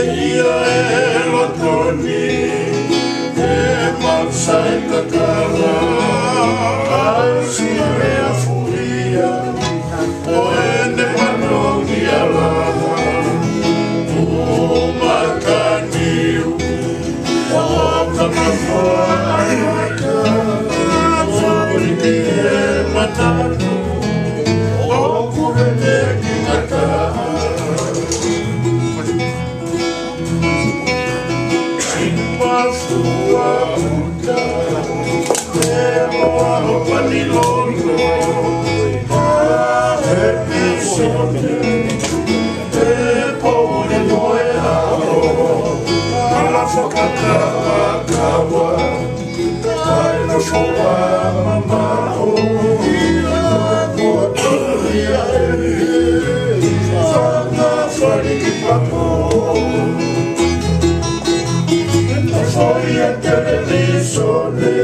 ia e lotoni e mansai kakara si mea furia o ene manongi alaha o makaniu o kamafoa anuaka o uri e matatu o kurene ki ngataha Mafua uta e moa o panilono e pisone e poure moe ao ala whakakawa kawa ai no soa mamao ia kotoria e whanga whariki papo Foi a televisione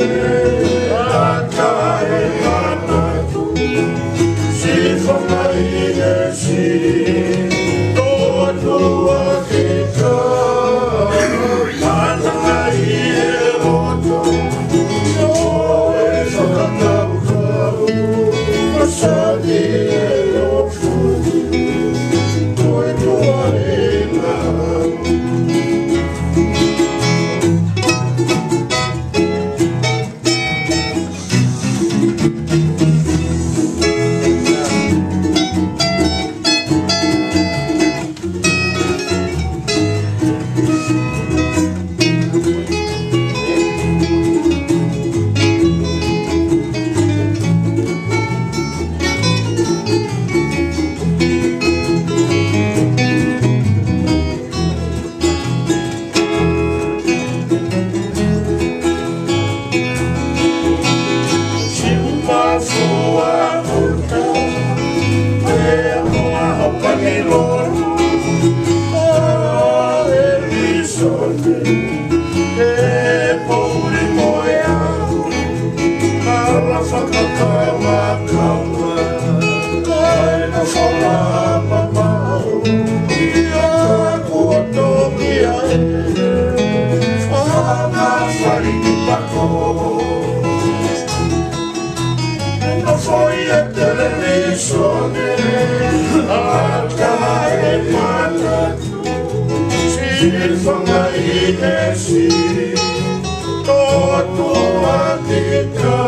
a cae manatu si formaine si todo a kita manai e roto no e whakakau masani e lofu koe toa e ngau Foi a televisione a cae manatu si whangaine si toto a tika